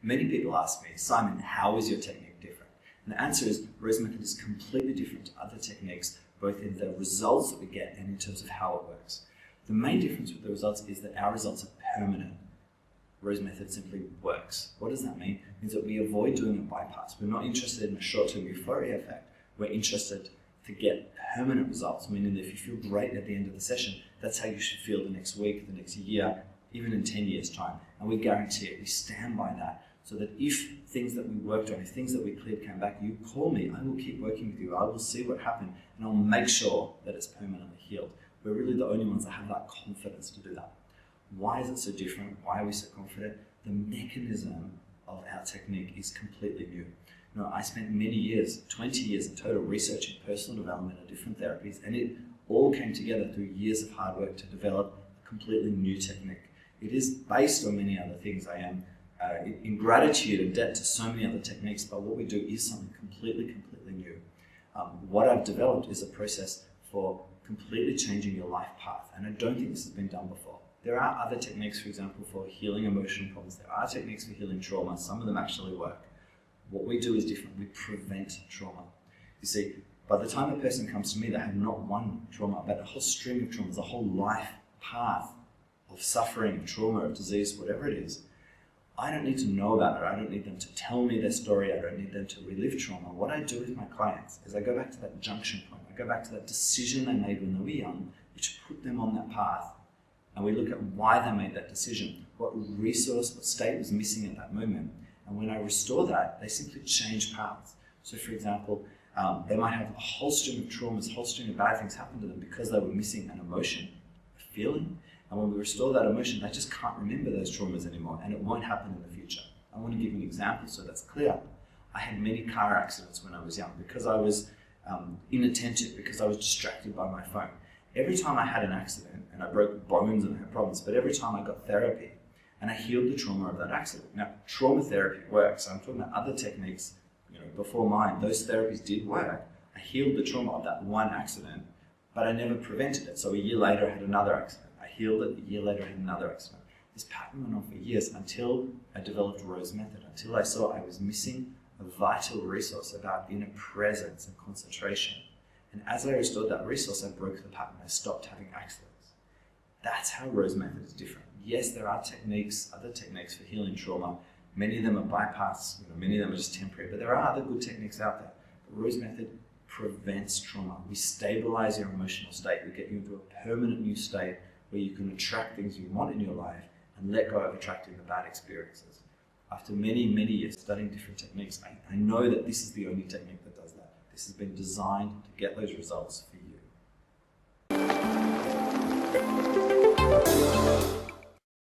Many people ask me, Simon, how is your technique different? And the answer is Rose Method is completely different to other techniques, both in the results that we get and in terms of how it works. The main difference with the results is that our results are permanent. Rose Method simply works. What does that mean? It means that we avoid doing a bypass. We're not interested in a short-term euphoria effect. We're interested to get permanent results, meaning that if you feel great at the end of the session, that's how you should feel the next week, the next year, even in 10 years' time. And we guarantee it. We stand by that. So that if things that we worked on, if things that we cleared came back, you call me, I will keep working with you. I will see what happened, and I'll make sure that it's permanently healed. We're really the only ones that have that confidence to do that. Why is it so different? Why are we so confident? The mechanism of our technique is completely new. You know, I spent many years, 20 years in total, researching personal development and different therapies, and it all came together through years of hard work to develop a completely new technique. It is based on many other things. I am in gratitude and debt to so many other techniques, but what we do is something completely new. What I've developed is a process for completely changing your life path, and I don't think this has been done before. There are other techniques, for example, for healing emotional problems. There are techniques for healing trauma. Some of them actually work. What we do is different. We prevent trauma. You see, by the time a person comes to me, they have not one trauma, but a whole string of traumas, a whole life path of suffering, of trauma, of disease, whatever it is. I don't need to know about it. I don't need them to tell me their story. I don't need them to relive trauma. What I do with my clients is I go back to that junction point. I go back to that decision they made when they were young, which put them on that path. And we look at why they made that decision, what resource, what state was missing at that moment. And when I restore that, they simply change paths. So for example, they might have a whole string of traumas, a whole string of bad things happen to them because they were missing an emotion, a feeling. And when we restore that emotion, they just can't remember those traumas anymore, and it won't happen in the future. I want to give you an example so that's clear. I had many car accidents when I was young because I was inattentive, because I was distracted by my phone. Every time I had an accident, and I broke bones and had problems, but every time I got therapy, and I healed the trauma of that accident. Now, trauma therapy works. I'm talking about other techniques, before mine. Those therapies did work. I healed the trauma of that one accident, but I never prevented it. So a year later, I had another accident. I healed it. A year later, I had another accident. This pattern went on for years until I developed Rose Method, until I saw I was missing a vital resource about inner presence and concentration. And as I restored that resource, I broke the pattern. I stopped having accidents. That's how Rose Method is different. Yes, there are techniques, other techniques for healing trauma. Many of them are bypass, many of them are just temporary, but there are other good techniques out there. But Rose Method prevents trauma. We stabilize your emotional state. We get you into a permanent new state where you can attract things you want in your life and let go of attracting the bad experiences. After many years studying different techniques, I know that this is the only technique that does that. This has been designed to get those results for you.